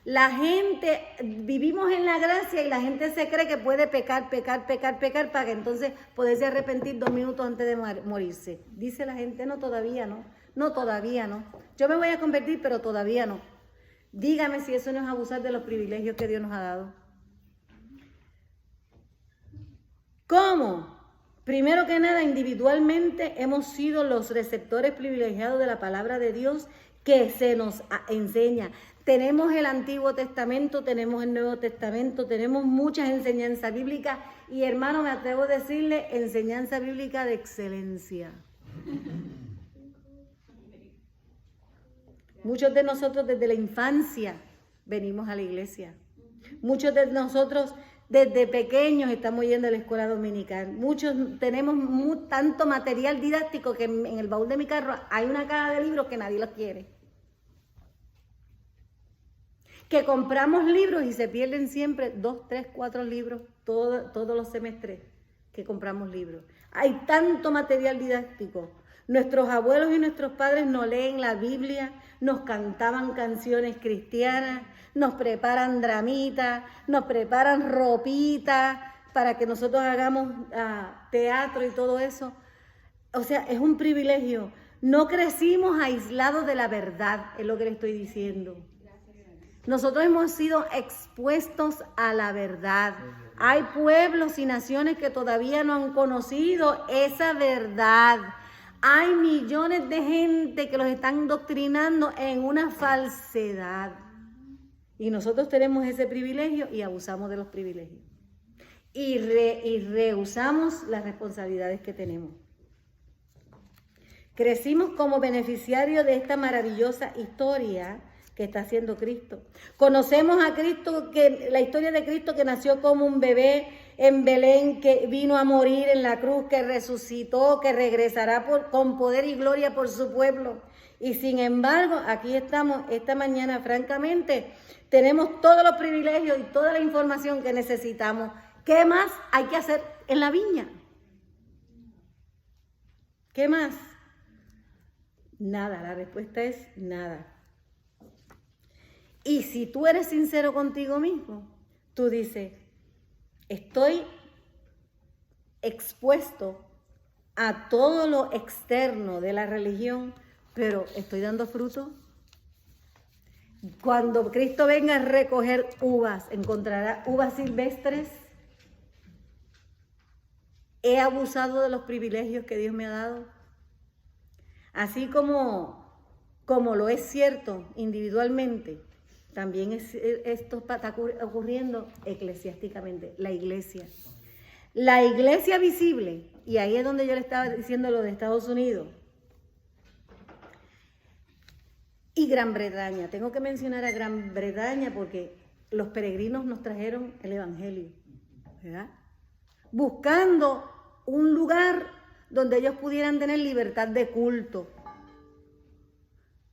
La gente, vivimos en la gracia y la gente se cree que puede pecar para que entonces poderse arrepentir 2 minutos antes de morirse. Dice la gente, no, todavía no. No, todavía no. Yo me voy a convertir, pero todavía no. Dígame si eso no es abusar de los privilegios que Dios nos ha dado. ¿Cómo? Primero que nada, individualmente hemos sido los receptores privilegiados de la palabra de Dios que se nos enseña. Tenemos el Antiguo Testamento, tenemos el Nuevo Testamento, tenemos muchas enseñanzas bíblicas y, hermano, me atrevo a decirle, enseñanza bíblica de excelencia. Muchos de nosotros desde la infancia venimos a la iglesia. Muchos de nosotros desde pequeños estamos yendo a la escuela dominical. Muchos tenemos tanto material didáctico que en el baúl de mi carro hay una caja de libros que nadie los quiere. Que compramos libros y se pierden siempre 2, 3, 4 libros todos los semestres que compramos libros. Hay tanto material didáctico. Nuestros abuelos y nuestros padres nos leen la Biblia, nos cantaban canciones cristianas, nos preparan dramitas, nos preparan ropita para que nosotros hagamos teatro y todo eso. O sea, es un privilegio. No crecimos aislados de la verdad, es lo que le estoy diciendo. Nosotros hemos sido expuestos a la verdad. Hay pueblos y naciones que todavía no han conocido esa verdad. Hay millones de gente que los están doctrinando en una falsedad. Y nosotros tenemos ese privilegio y abusamos de los privilegios. Y rehusamos las responsabilidades que tenemos. Crecimos como beneficiarios de esta maravillosa historia que está haciendo Cristo. Conocemos a Cristo, la historia de Cristo que nació como un bebé en Belén, que vino a morir en la cruz, que resucitó, que regresará con poder y gloria por su pueblo. Y sin embargo, aquí estamos esta mañana, francamente, tenemos todos los privilegios y toda la información que necesitamos. ¿Qué más hay que hacer en la viña? ¿Qué más? Nada, la respuesta es nada. Y si tú eres sincero contigo mismo, tú dices, estoy expuesto a todo lo externo de la religión, pero ¿estoy dando fruto? Cuando Cristo venga a recoger uvas, ¿encontrará uvas silvestres? ¿He abusado de los privilegios que Dios me ha dado? Así como lo es cierto individualmente, también esto está ocurriendo eclesiásticamente, la iglesia. La iglesia visible, y ahí es donde yo le estaba diciendo lo de Estados Unidos y Gran Bretaña. Tengo que mencionar a Gran Bretaña porque los peregrinos nos trajeron el Evangelio, ¿verdad? Buscando un lugar donde ellos pudieran tener libertad de culto,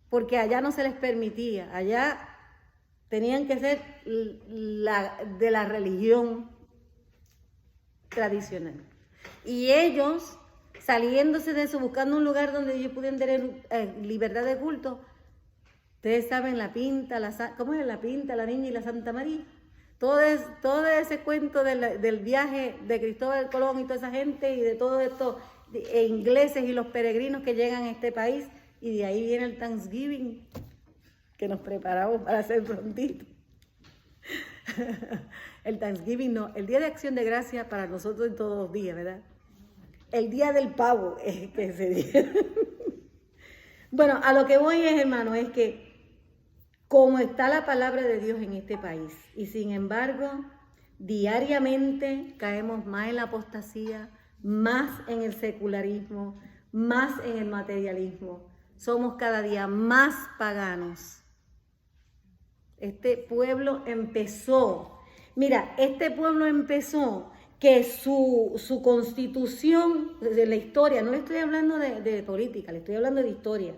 porque allá no se les permitía, allá tenían que ser de la religión tradicional. Y ellos, saliéndose de eso, buscando un lugar donde ellos pudieran tener libertad de culto, ustedes saben ¿cómo es la pinta, la niña y la Santa María? Todo ese cuento del viaje de Cristóbal Colón y toda esa gente y de todos estos ingleses y los peregrinos que llegan a este país, y de ahí viene el Thanksgiving que nos preparamos para hacer prontito. El Thanksgiving no, el Día de Acción de Gracias para nosotros en todos los días, ¿verdad? El Día del Pavo es que se dice. Bueno, a lo que voy es, hermano, es que como está la palabra de Dios en este país, y sin embargo, diariamente caemos más en la apostasía, más en el secularismo, más en el materialismo. Somos cada día más paganos. Este pueblo empezó que su constitución, de la historia, no le estoy hablando de política, le estoy hablando de historia.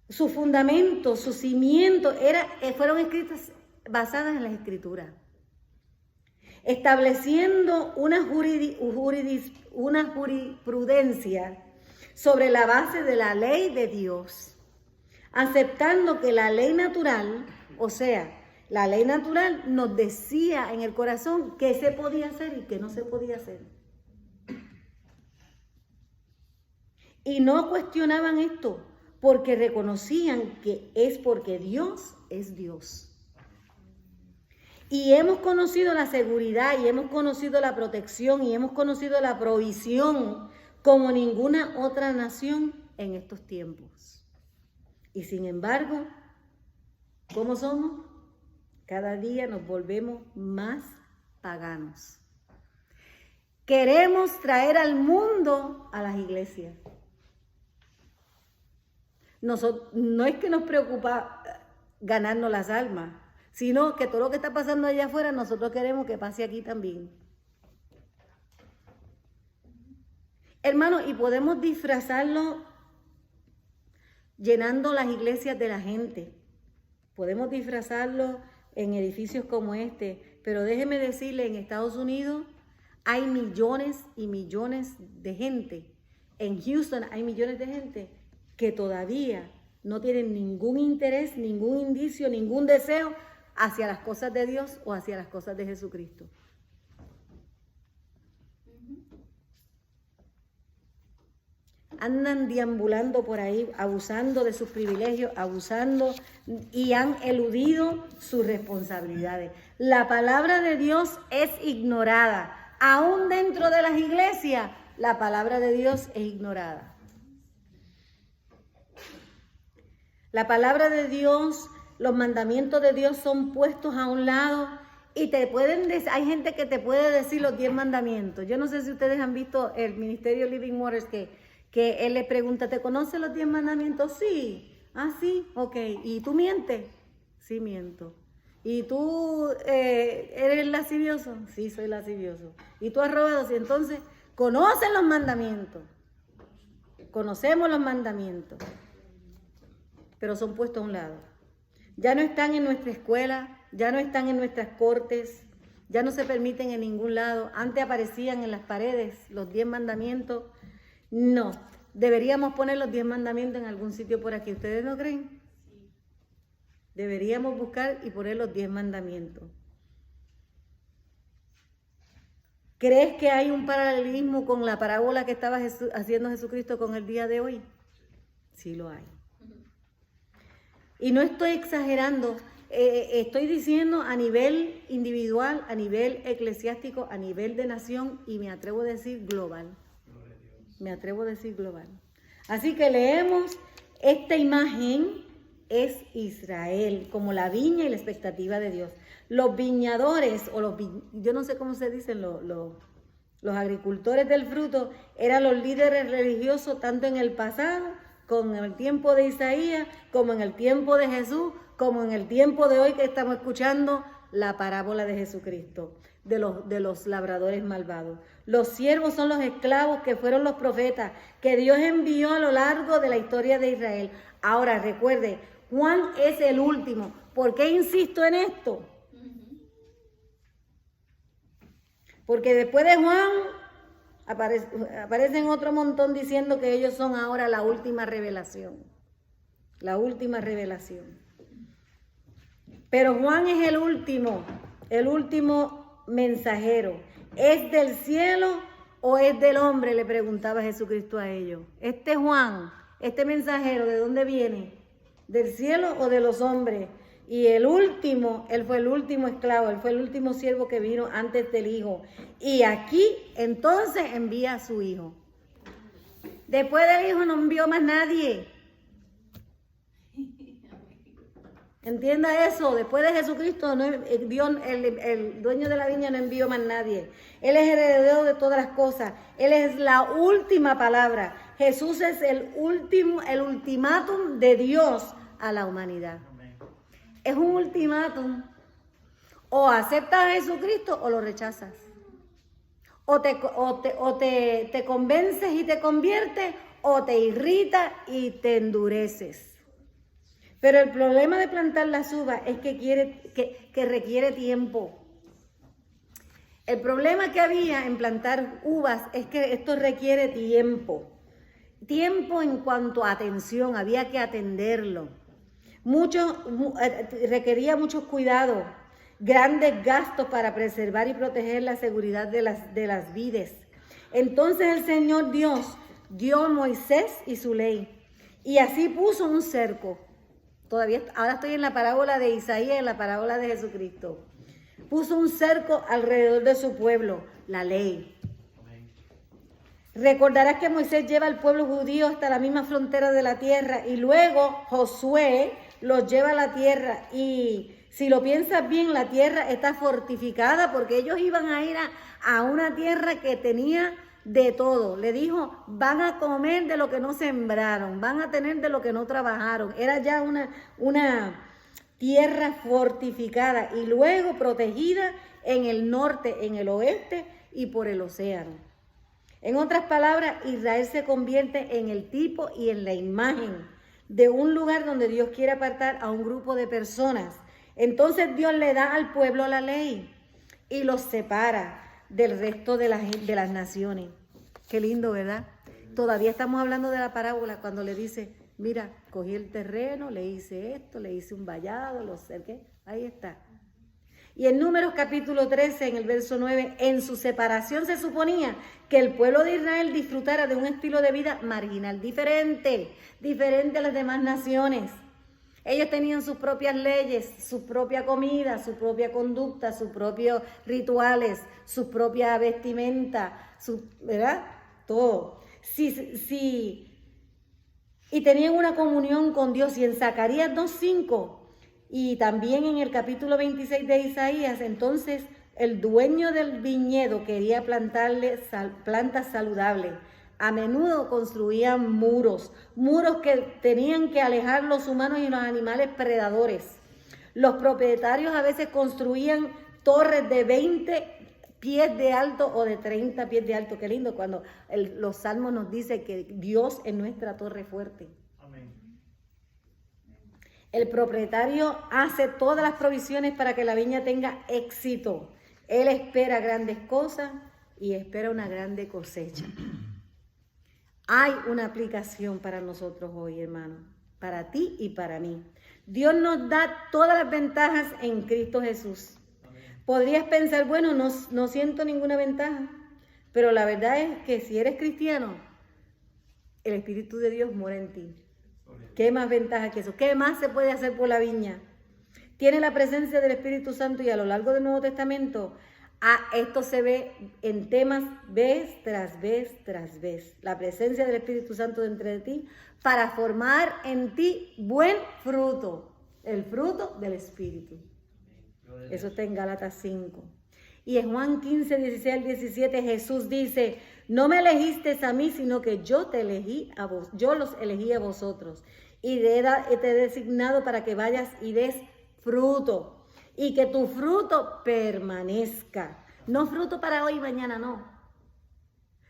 Su fundamento, su cimiento fueron escritas basadas en las escrituras, estableciendo una jurisprudencia sobre la base de la ley de Dios, aceptando que la ley natural, o sea, la ley natural nos decía en el corazón qué se podía hacer y qué no se podía hacer. Y no cuestionaban esto porque reconocían que es porque Dios es Dios. Y hemos conocido la seguridad y hemos conocido la protección y hemos conocido la provisión como ninguna otra nación en estos tiempos. Y sin embargo, ¿cómo somos? Cada día nos volvemos más paganos. Queremos traer al mundo a las iglesias. No es que nos preocupa ganarnos las almas, sino que todo lo que está pasando allá afuera nosotros queremos que pase aquí también. Hermano, y podemos disfrazarlo llenando las iglesias de la gente. Podemos disfrazarlo en edificios como este, pero déjeme decirle, en Estados Unidos hay millones y millones de gente. En Houston hay millones de gente que todavía no tienen ningún interés, ningún indicio, ningún deseo hacia las cosas de Dios o hacia las cosas de Jesucristo. Andan deambulando por ahí, abusando de sus privilegios, abusando y han eludido sus responsabilidades. La palabra de Dios es ignorada. Aún dentro de las iglesias, la palabra de Dios es ignorada. La palabra de Dios, los mandamientos de Dios son puestos a un lado y hay gente que te puede decir los 10 mandamientos. Yo no sé si ustedes han visto el ministerio Living Waters que él le pregunta, ¿te conoces los 10 mandamientos? Sí. Ah, sí, ok. ¿Y tú mientes? Sí, miento. ¿Y tú eres lascivioso? Sí, soy lascivioso. ¿Y tú has robado? Sí. Entonces, conocen los mandamientos. Conocemos los mandamientos. Pero son puestos a un lado. Ya no están en nuestra escuela, ya no están en nuestras cortes, ya no se permiten en ningún lado. Antes aparecían en las paredes los 10 mandamientos. No, deberíamos poner los 10 mandamientos en algún sitio por aquí. ¿Ustedes no creen? Deberíamos buscar y poner los 10 mandamientos. ¿Crees que hay un paralelismo con la parábola que estaba haciendo Jesucristo con el día de hoy? Sí lo hay. Y no estoy exagerando, estoy diciendo a nivel individual, a nivel eclesiástico, a nivel de nación y me atrevo a decir global. Me atrevo a decir global. Así que leemos, esta imagen es Israel, como la viña y la expectativa de Dios. Los viñadores, yo no sé cómo se dicen, los agricultores del fruto, eran los líderes religiosos tanto en el pasado, como en el tiempo de Isaías, como en el tiempo de Jesús, como en el tiempo de hoy que estamos escuchando la parábola de Jesucristo, de los labradores malvados. Los siervos son los esclavos que fueron los profetas, que Dios envió a lo largo de la historia de Israel. Ahora recuerde, Juan es el último. ¿Por qué insisto en esto? Porque después de Juan aparecen otro montón diciendo que ellos son ahora la última revelación. La última revelación. Pero Juan es el último mensajero. ¿Es del cielo o es del hombre? Le preguntaba Jesucristo a ellos. Este Juan, este mensajero, ¿de dónde viene? ¿Del cielo o de los hombres? Y el último, él fue el último esclavo, él fue el último siervo que vino antes del hijo. Y aquí entonces envía a su hijo. Después del hijo no envió más nadie. Entienda eso, después de Jesucristo, el dueño de la viña no envió más nadie. Él es heredero de todas las cosas. Él es la última palabra. Jesús es el ultimátum de Dios a la humanidad. Es un ultimátum. O aceptas a Jesucristo o lo rechazas. O te convences y te conviertes, o te irritas y te endureces. Pero el problema de plantar las uvas es que requiere tiempo. El problema que había en plantar uvas es que esto requiere tiempo. Tiempo en cuanto a atención, había que atenderlo. Requería muchos cuidados, grandes gastos para preservar y proteger la seguridad de las vides. Entonces el Señor Dios dio a Moisés y su ley, y así puso un cerco. Ahora estoy en la parábola de Isaías, en la parábola de Jesucristo. Puso un cerco alrededor de su pueblo, la ley. Recordarás que Moisés lleva al pueblo judío hasta la misma frontera de la tierra y luego Josué los lleva a la tierra. Y si lo piensas bien, la tierra está fortificada porque ellos iban a ir a una tierra que tenía de todo. Le dijo, van a comer de lo que no sembraron, van a tener de lo que no trabajaron. Era ya una tierra fortificada y luego protegida en el norte, en el oeste y por el océano. En otras palabras, Israel se convierte en el tipo y en la imagen de un lugar donde Dios quiere apartar a un grupo de personas. Entonces Dios le da al pueblo la ley y los separa del resto de las naciones. Qué lindo, ¿verdad? Todavía estamos hablando de la parábola cuando le dice, mira, cogí el terreno, le hice esto, le hice un vallado, lo cerqué, ahí está. Y en Números capítulo 13, en el verso 9, en su separación se suponía que el pueblo de Israel disfrutara de un estilo de vida marginal, diferente a las demás naciones. Ellos tenían sus propias leyes, su propia comida, su propia conducta, sus propios rituales, su propia vestimenta, ¿verdad? Todo. Sí. Y tenían una comunión con Dios. Y en Zacarías 2:5 y también en el capítulo 26 de Isaías, entonces el dueño del viñedo quería plantarle plantas saludables. A menudo construían muros que tenían que alejar los humanos y los animales predadores. Los propietarios a veces construían torres de 20 pies de alto o de 30 pies de alto. Qué lindo cuando los salmos nos dicen que Dios es nuestra torre fuerte. Amén. El propietario hace todas las provisiones para que la viña tenga éxito. Él espera grandes cosas y espera una grande cosecha. Hay una aplicación para nosotros hoy, hermano, para ti y para mí. Dios nos da todas las ventajas en Cristo Jesús. Podrías pensar, bueno, no siento ninguna ventaja, pero la verdad es que si eres cristiano, el Espíritu de Dios mora en ti. ¿Qué más ventaja que eso? ¿Qué más se puede hacer por la viña? Tiene la presencia del Espíritu Santo y a lo largo del Nuevo Testamento, esto se ve en temas vez tras vez tras vez. La presencia del Espíritu Santo dentro de ti para formar en ti buen fruto, el fruto del Espíritu. Eso está en Gálatas 5. Y en Juan 15, 16 al 17 Jesús dice, no me elegisteis a mí, sino que yo te elegí a vos, yo los elegí a vosotros. Y te he designado para que vayas y des fruto. Y que tu fruto permanezca. No fruto para hoy y mañana, no.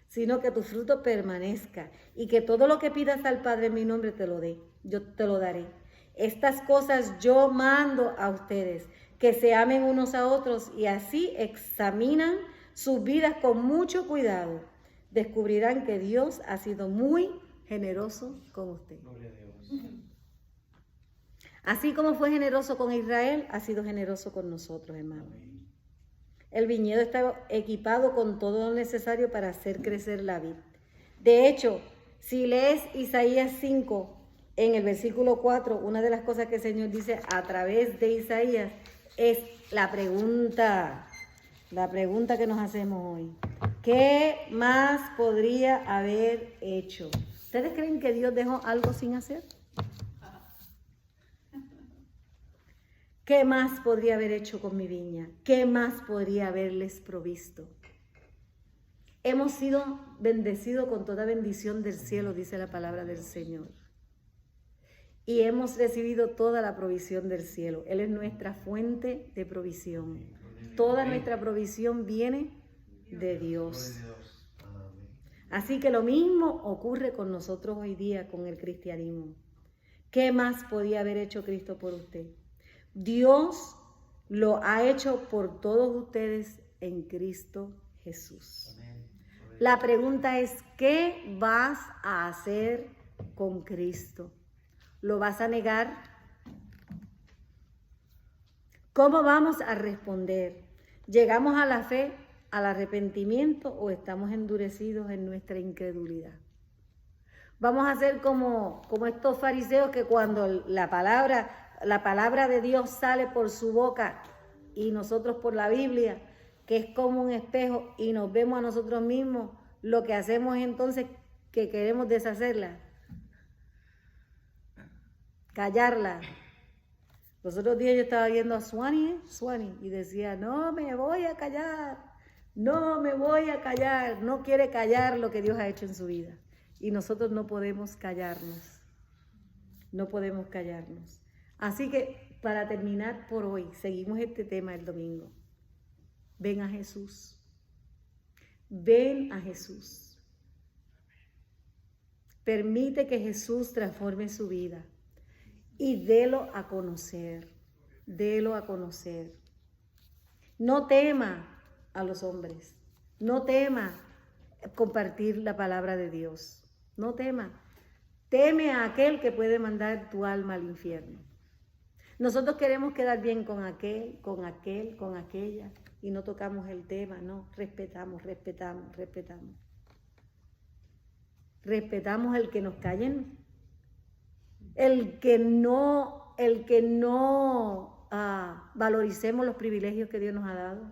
Sino que tu fruto permanezca. Y que todo lo que pidas al Padre en mi nombre te lo dé. Yo te lo daré. Estas cosas yo mando a ustedes. Que se amen unos a otros y así examinan sus vidas con mucho cuidado. Descubrirán que Dios ha sido muy generoso con usted. Gloria a Dios. Así como fue generoso con Israel, ha sido generoso con nosotros, hermano. El viñedo está equipado con todo lo necesario para hacer crecer la vid. De hecho, si lees Isaías 5, en el versículo 4, una de las cosas que el Señor dice a través de Isaías es la pregunta que nos hacemos hoy. ¿Qué más podría haber hecho? ¿Ustedes creen que Dios dejó algo sin hacer? ¿Qué más podría haber hecho con mi viña? ¿Qué más podría haberles provisto? Hemos sido bendecidos con toda bendición del cielo, dice la palabra del Señor. Y hemos recibido toda la provisión del cielo. Él es nuestra fuente de provisión. Toda nuestra provisión viene de Dios. Así que lo mismo ocurre con nosotros hoy día, con el cristianismo. ¿Qué más podía haber hecho Cristo por usted? Dios lo ha hecho por todos ustedes en Cristo Jesús. La pregunta es, ¿qué vas a hacer con Cristo? ¿Lo vas a negar? ¿Cómo vamos a responder? ¿Llegamos a la fe, al arrepentimiento o estamos endurecidos en nuestra incredulidad? Vamos a ser como estos fariseos que cuando la palabra de Dios sale por su boca y nosotros por la Biblia, que es como un espejo y nos vemos a nosotros mismos, lo que hacemos entonces que queremos deshacerla, callarla. Los otros días yo estaba viendo a Swanee, y decía, no me voy a callar, no quiere callar lo que Dios ha hecho en su vida. Y nosotros no podemos callarnos. Así que para terminar por hoy, seguimos este tema el domingo. Ven a Jesús. Ven a Jesús. Permite que Jesús transforme su vida y délo a conocer. No tema a los hombres. No tema compartir la palabra de Dios. No tema. Teme a aquel que puede mandar tu alma al infierno. Nosotros queremos quedar bien con aquel, con aquella, y no tocamos el tema, no, respetamos. Respetamos el que nos callen, el que no valoricemos los privilegios que Dios nos ha dado,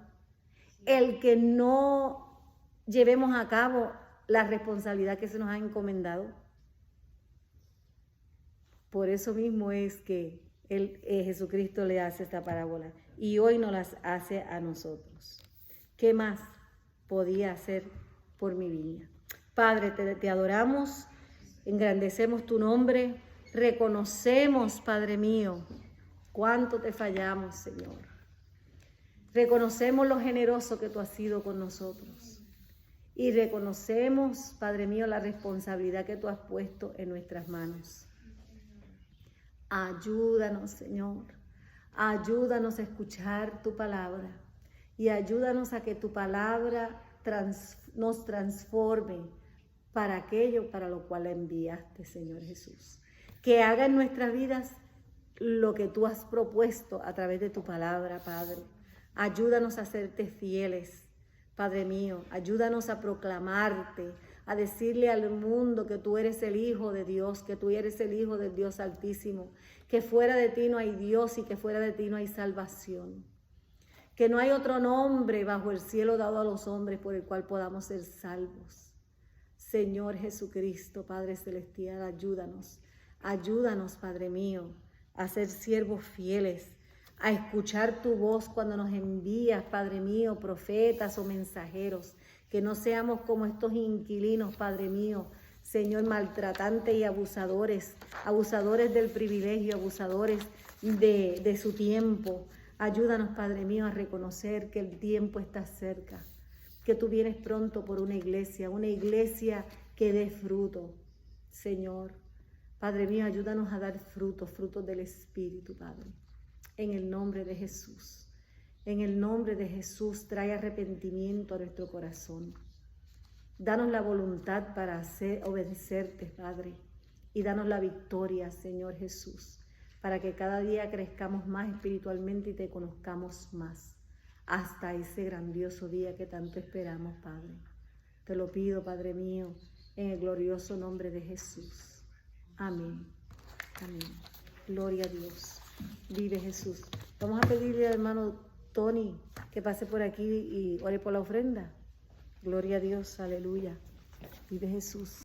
el que no llevemos a cabo la responsabilidad que se nos ha encomendado. Por eso mismo es que Jesucristo le hace esta parábola y hoy nos las hace a nosotros. ¿Qué más podía hacer por mi viña? Padre, te adoramos, engrandecemos tu nombre, reconocemos, Padre mío, cuánto te fallamos, Señor. Reconocemos lo generoso que tú has sido con nosotros y reconocemos, Padre mío, la responsabilidad que tú has puesto en nuestras manos. Ayúdanos, Señor, ayúdanos a escuchar tu palabra y ayúdanos a que tu palabra nos transforme para aquello para lo cual la enviaste, Señor Jesús. Que haga en nuestras vidas lo que tú has propuesto a través de tu palabra, Padre. Ayúdanos a serte fieles, Padre mío. Ayúdanos a proclamarte, a decirle al mundo que tú eres el Hijo de Dios, que tú eres el Hijo del Dios Altísimo, que fuera de ti no hay Dios y que fuera de ti no hay salvación, que no hay otro nombre bajo el cielo dado a los hombres por el cual podamos ser salvos. Señor Jesucristo, Padre Celestial, ayúdanos, ayúdanos, Padre mío, a ser siervos fieles, a escuchar tu voz cuando nos envías, Padre mío, profetas o mensajeros, que no seamos como estos inquilinos, Padre mío, Señor, maltratantes y abusadores, abusadores del privilegio, abusadores de su tiempo. Ayúdanos, Padre mío, a reconocer que el tiempo está cerca, que tú vienes pronto por una iglesia que dé fruto, Señor. Padre mío, ayúdanos a dar frutos del Espíritu, Padre. En el nombre de Jesús. En el nombre de Jesús, trae arrepentimiento a nuestro corazón. Danos la voluntad para obedecerte, Padre. Y danos la victoria, Señor Jesús, para que cada día crezcamos más espiritualmente y te conozcamos más. Hasta ese grandioso día que tanto esperamos, Padre. Te lo pido, Padre mío, en el glorioso nombre de Jesús. Amén. Amén. Gloria a Dios. Vive Jesús. Vamos a pedirle al hermano Tony que pase por aquí y ore por la ofrenda. Gloria a Dios. Aleluya. Vive Jesús.